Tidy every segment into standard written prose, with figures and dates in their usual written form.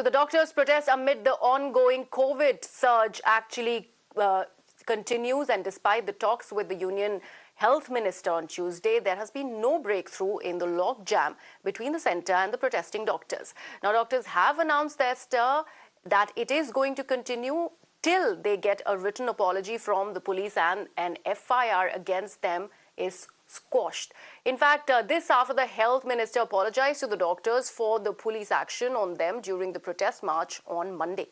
So the doctors' protest amid the ongoing COVID surge actually continues, and despite the talks with the union health minister on Tuesday, there has been no breakthrough in the logjam between the centre and the protesting doctors. Now, doctors have announced their stir that it is going to continue till they get a written apology from the police and an FIR against them is squashed. In fact, this after the health minister apologized to the doctors for the police action on them during the protest march on Monday.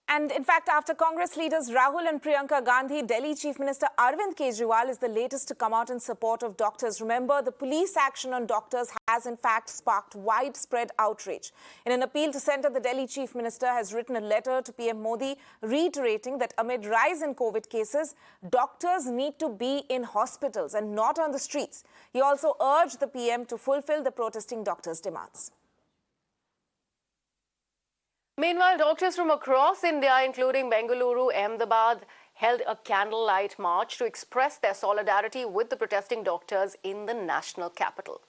And in fact, after Congress leaders Rahul and Priyanka Gandhi, Delhi Chief Minister Arvind Kejriwal is the latest to come out in support of doctors. Remember, the police action on doctors has in fact sparked widespread outrage. In an appeal to center, the Delhi Chief Minister has written a letter to PM Modi reiterating that amid rise in COVID cases, doctors need to be in hospitals and not on the streets. He also urged the PM to fulfill the protesting doctors' demands. Meanwhile, doctors from across India, including Bengaluru, Ahmedabad, held a candlelight march to express their solidarity with the protesting doctors in the national capital.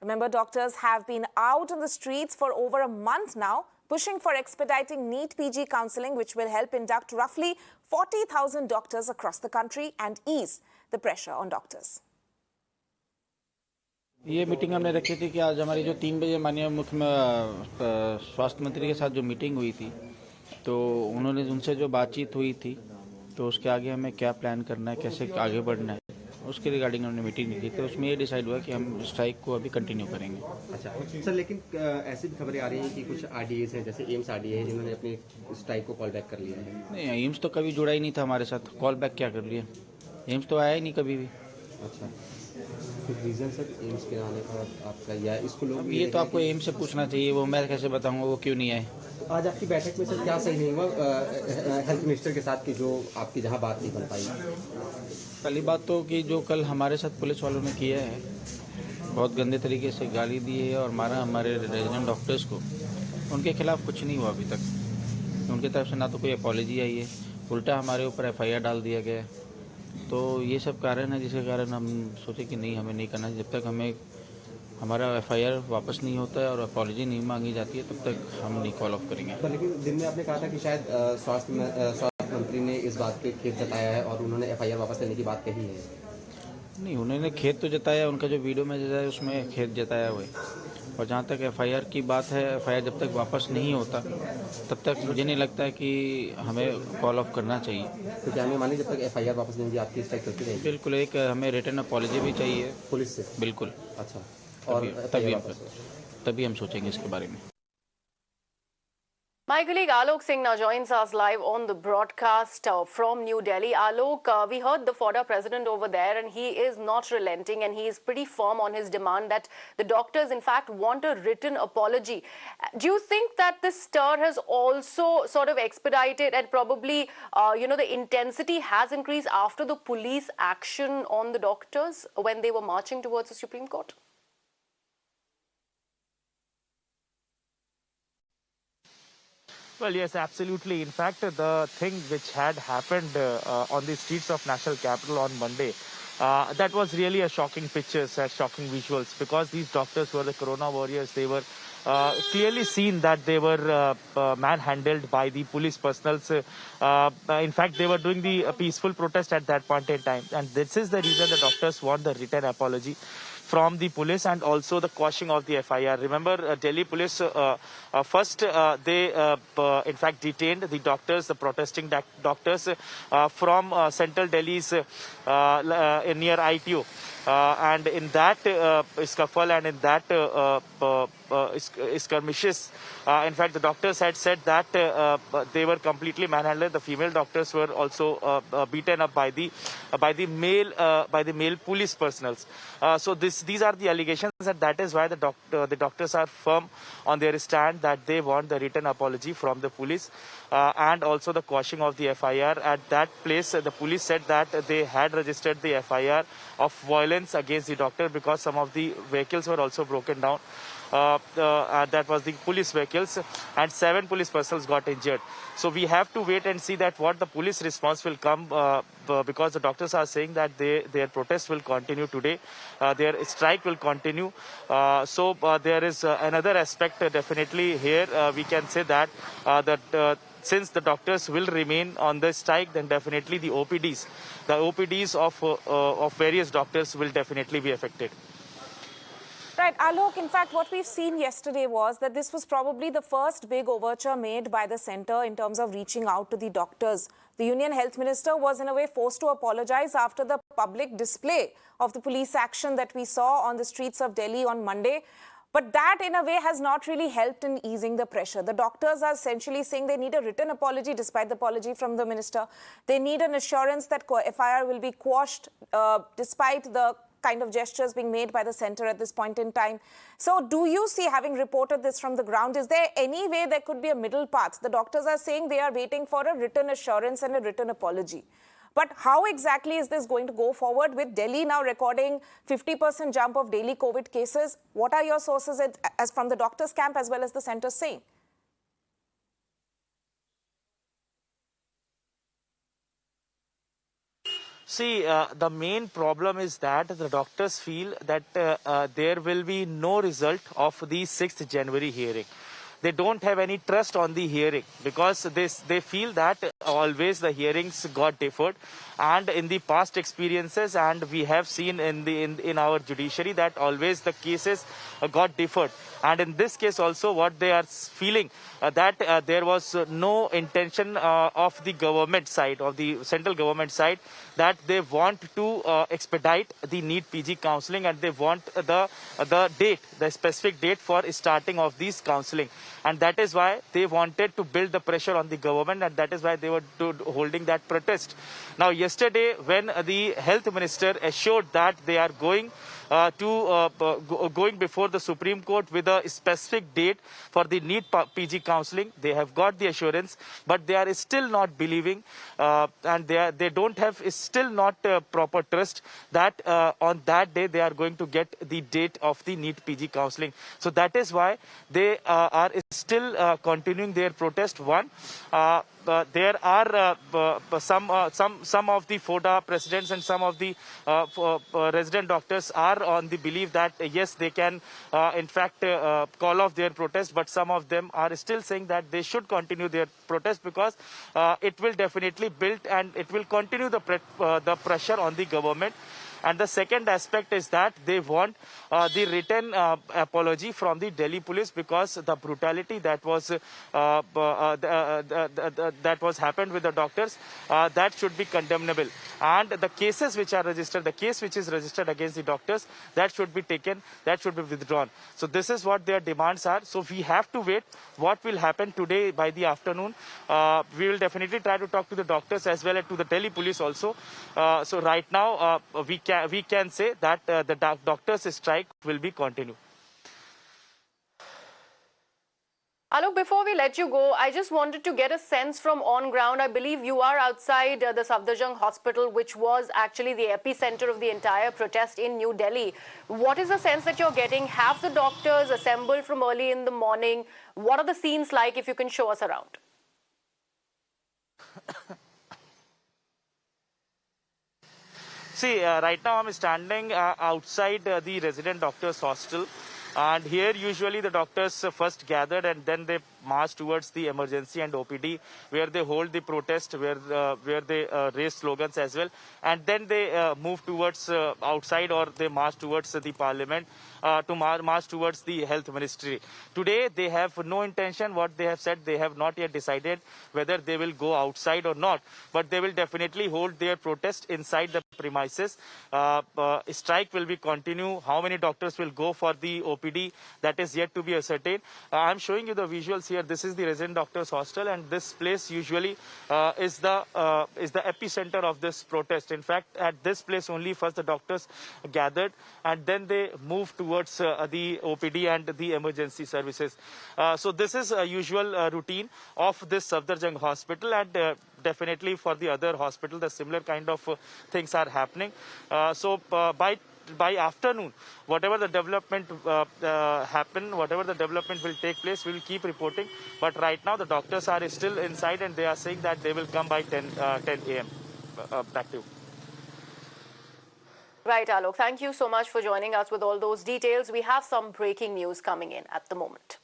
Remember, doctors have been out on the streets for over a month now, pushing for expediting NEET PG counselling, which will help induct roughly 40,000 doctors across the country and ease the pressure on doctors. ये meeting हमने रखी थी कि आज हमारी जो 3 बजे माननीय स्वास्थ्य मंत्री के साथ जो मीटिंग हुई थी, तो उन्होंने उनसे जो बातचीत हुई थी, तो उसके आगे हमें क्या प्लान करना है, कैसे आगे बढ़ना है, उसके रिगार्डिंग हमने मीटिंग की थी। तो उसमें ये डिसाइड हुआ कि हम स्ट्राइक को अभी कंटिन्यू करेंगे। अच्छा सर, लेकिन ऐसी भी खबरें आ रही हैं कि कुछ आरडीएस हैं, जैसे एम्स आरडीए, जिन्होंने अपनी स्ट्राइक को कॉल बैक कर लिया है। नहीं, एम्स तो कभी जुड़ा ही नहीं था हमारे साथ, कॉल बैक क्या कर लिया, एम्स तो आया ही नहीं कभी भी। अच्छा, रीजन सर एम्स के आने का आपका या इसको लोग, ये तो आपको एम्स से पूछना चाहिए, वो मैं कैसे बताऊंगा वो क्यों नहीं आए। तो आज आपकी बैठक में सर क्या सही नहीं हुआ हेल्थ मिनिस्टर के साथ की जो आपकी जहां बात नहीं बन पाई? पहली बात तो कि जो कल हमारे साथ पुलिस वालों ने किया है, बहुत गंदे तरीके से गाली दी है और मारा हमारे रेजिडेंट डॉक्टर्स को, उनके खिलाफ कुछ नहीं हुआ अभी तक। उनकी तरफ से ना तो कोई अपॉलॉजी आई है, उल्टा हमारे ऊपर FIR डाल दिया गया है। तो ये सब कारण है जिसके कारण हम सोचे कि नहीं, हमें नहीं करना। जब तक हमें हमारा FIR वापस नहीं होता है और अपॉलॉजी नहीं मांगी जाती है, तब तक हम नहीं कॉल ऑफ करेंगे। तो लेकिन दिन में आपने कहा था कि शायद स्वास्थ्य मंत्री ने इस बात पे खेद जताया है और उन्होंने FIR वापस लेने की बात कही है। नहीं, उन्होंने खेद तो जताया, उनका जो वीडियो में जताया उसमें खेद जताया हुआ है। और जहाँ तक FIR की बात है, FIR जब तक वापस नहीं होता तब तक मुझे नहीं लगता है कि हमें कॉल ऑफ करना चाहिए। तो क्या हमें मानी जब तक FIR वापस नहीं होगी आपकी स्ट्राइक चलती रहेगी? बिल्कुल, एक हमें रिटर्न अपॉलॉजी भी चाहिए पुलिस से। बिल्कुल। अच्छा, और तभी हम सोचेंगे इसके बारे में। My colleague Alok Singh now joins us live on the broadcast from New Delhi. Alok, we heard the FODA president over there, and he is not relenting, and he is pretty firm on his demand that the doctors, in fact, want a written apology. Do you think that this stir has also sort of expedited and probably, the intensity has increased after the police action on the doctors when they were marching towards the Supreme Court? Well, yes, absolutely. In fact, the thing which had happened on the streets of National Capital on Monday, that was really a shocking picture, shocking visuals, because these doctors were the corona warriors. They were clearly seen that they were manhandled by the police personals. In fact, they were doing the peaceful protest at that point in time. And this is the reason the doctors want the written apology from the police and also the quashing of the FIR. Remember, Delhi police, first they in fact detained the doctors, the protesting doctors from central Delhi's near ITO. And in that scuffle and in that skirmishes, in fact, the doctors had said that they were completely manhandled. The female doctors were also beaten up by the male police personals. So these are the allegations, and that is why the doctors are firm on their stand that they want the written apology from the police and also the quashing of the FIR. At that place, the police said that they had registered the FIR of violence against the doctor because some of the vehicles were also broken down. that was the police vehicles, and 7 police personnel got injured. So we have to wait and see that what the police response will come, because the doctors are saying that their protest will continue today, their strike will continue. So there is another aspect definitely here. We can say that since the doctors will remain on the strike, then definitely the OPDs of various doctors will definitely be affected. Right, Alok, in fact, what we've seen yesterday was that this was probably the first big overture made by the centre in terms of reaching out to the doctors. The Union Health Minister was in a way forced to apologise after the public display of the police action that we saw on the streets of Delhi on Monday. But that, in a way, has not really helped in easing the pressure. The doctors are essentially saying they need a written apology, despite the apology from the minister. They need an assurance that FIR will be quashed, despite the kind of gestures being made by the centre at this point in time. So do you see, having reported this from the ground, is there any way there could be a middle path? The doctors are saying they are waiting for a written assurance and a written apology. But how exactly is this going to go forward, with Delhi now recording 50% jump of daily COVID cases? What are your sources as from the doctors' camp as well as the centre saying? See, the main problem is that the doctors feel that there will be no result of the 6th January hearing. They don't have any trust on the hearing, because they feel that always the hearings got deferred, and in the past experiences, and we have seen in our judiciary, that always the cases got deferred. And in this case also, what they are feeling, that there was no intention of the government side, of the central government side, that they want to expedite the NEET PG counselling, and they want the specific date for starting of these counselling. And that is why they wanted to build the pressure on the government, and that is why they were holding that protest. Now, yesterday, when the health minister assured that they are going going before the Supreme Court with a specific date for the NEET PG counselling, they have got the assurance, but they are still not believing, and they don't have still not proper trust that on that day they are going to get the date of the NEET PG counselling. So that is why they are still continuing their protest. There are some of the FODA presidents and some of the resident doctors are on the belief that yes, they can in fact call off their protest, but some of them are still saying that they should continue their protest, because it will definitely build and it will continue the pressure on the government. And the second aspect is that they want the written apology from the Delhi police, because the brutality that was happened with the doctors, that should be condemnable. And the cases which are registered, the case which is registered against the doctors, that should be taken, that should be withdrawn. So this is what their demands are. So we have to wait what will happen today by the afternoon. We will definitely try to talk to the doctors as well as to the Delhi police also. So right now we can say that the doctors' strike will be continued. Alok, before we let you go, I just wanted to get a sense from on ground. I believe you are outside the Safdarjung Hospital, which was actually the epicenter of the entire protest in New Delhi. What is the sense that you're getting? Have the doctors assembled from early in the morning? What are the scenes like, if you can show us around? See, right now I'm standing outside the resident doctors' hostel. And here usually the doctors first gathered and then they march towards the emergency and OPD, where they hold the protest, where they raise slogans as well. And then they move towards outside, or they march towards the parliament to march towards the health ministry. Today they have no intention. What they have said, they have not yet decided whether they will go outside or not. But they will definitely hold their protest inside the premises. Strike will be continue. How many doctors will go for the OPD, that is yet to be ascertained. I'm showing you the visuals here. This is the resident doctors hostel, and this place usually is the epicenter of this protest. In fact, at this place only first the doctors gathered, and then they moved towards the OPD and the emergency services. So this is a usual routine of this Safdarjung hospital, and definitely for the other hospital the similar kind of things are happening. So by by afternoon, whatever the development whatever the development will take place, we will keep reporting. But right now, the doctors are still inside, and they are saying that they will come by 10 a.m. Back to you. Right, Alok. Thank you so much for joining us with all those details. We have some breaking news coming in at the moment.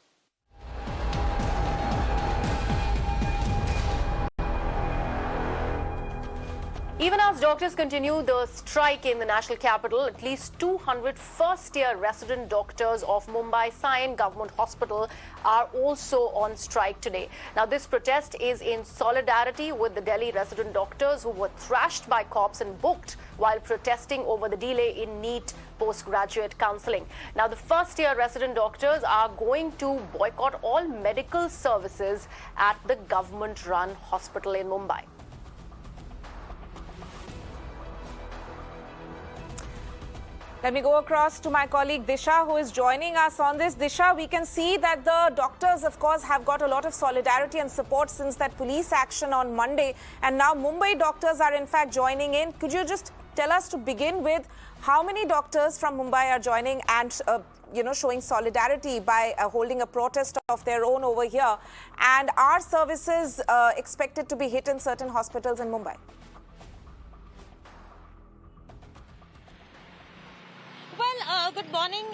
Even as doctors continue the strike in the national capital, at least 200 first-year resident doctors of Mumbai Sion Government Hospital are also on strike today. Now, this protest is in solidarity with the Delhi resident doctors who were thrashed by cops and booked while protesting over the delay in NEET postgraduate counselling. Now, the first-year resident doctors are going to boycott all medical services at the government-run hospital in Mumbai. Let me go across to my colleague Disha, who is joining us on this. Disha, we can see that the doctors, of course, have got a lot of solidarity and support since that police action on Monday. And now Mumbai doctors are, in fact, joining in. Could you just tell us, to begin with, how many doctors from Mumbai are joining and, showing solidarity by holding a protest of their own over here? And are services expected to be hit in certain hospitals in Mumbai? Well, good morning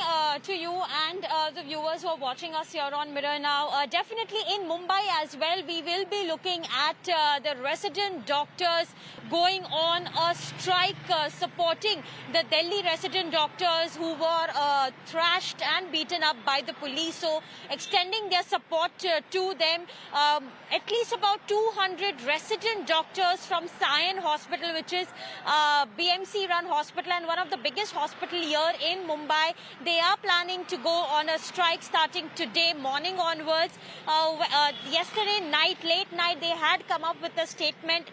to you and the viewers who are watching us here on Mirror Now. Definitely in Mumbai as well, we will be looking at the resident doctors going on a strike supporting the Delhi resident doctors who were thrashed and beaten up by the police. So extending their support to them. At least about 200 resident doctors from Sion Hospital, which is BMC-run hospital and one of the biggest hospital here in Mumbai. They are planning to go on a strike starting today morning onwards. Yesterday night, late night, they had come up with a statement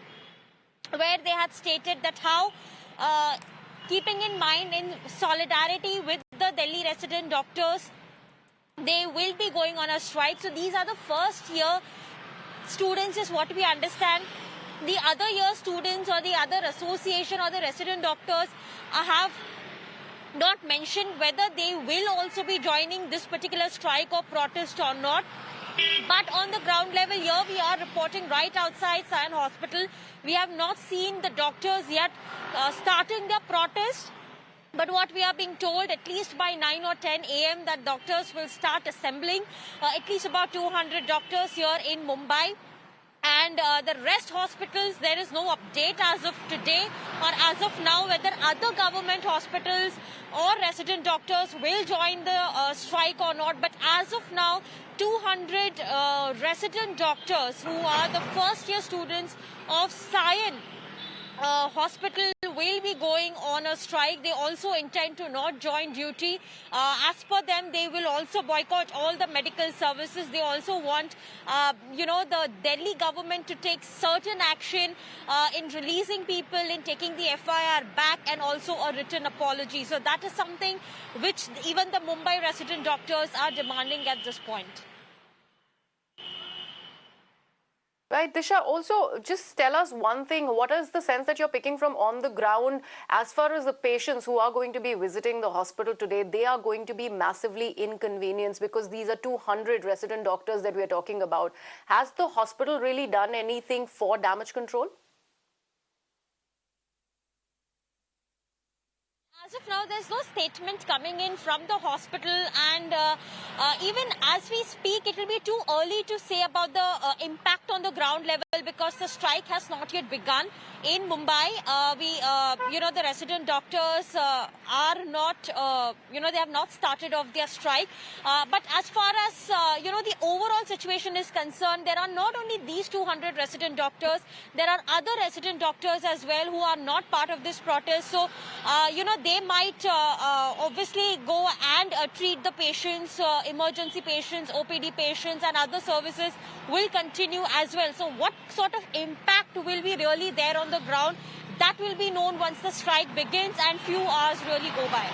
where they had stated that how, keeping in mind in solidarity with the Delhi resident doctors, they will be going on a strike. So these are the first year students is what we understand. The other year students or the other association or the resident doctors have not mentioned whether they will also be joining this particular strike or protest or not. But on the ground level here, we are reporting right outside Sion Hospital. We have not seen the doctors yet starting their protest. But what we are being told, at least by 9 or 10 a.m., that doctors will start assembling. At least about 200 doctors here in Mumbai. And the rest hospitals, there is no update as of today or as of now whether other government hospitals or resident doctors will join the strike or not. But as of now, 200 resident doctors who are the first year students of Sion Hospital will be going on a strike. They also intend to not join duty. As per them, they will also boycott all the medical services. They also want, the Delhi government to take certain action in releasing people, in taking the FIR back, and also a written apology. So that is something which even the Mumbai resident doctors are demanding at this point. Right, Disha, also just tell us one thing. What is the sense that you're picking from on the ground as far as the patients who are going to be visiting the hospital today? They are going to be massively inconvenienced because these are 200 resident doctors that we are talking about. Has the hospital really done anything for damage control? As of now, there's no statement coming in from the hospital, and even as we speak, it will be too early to say about the impact on the ground level because the strike has not yet begun in Mumbai. The resident doctors are not, they have not started off their strike. But as far as, the overall situation is concerned, there are not only these 200 resident doctors, there are other resident doctors as well who are not part of this protest. So, they might obviously go and treat the patients, emergency patients, OPD patients and other services will continue as well. So what sort of impact will be really there on the ground? That will be known once the strike begins and few hours really go by.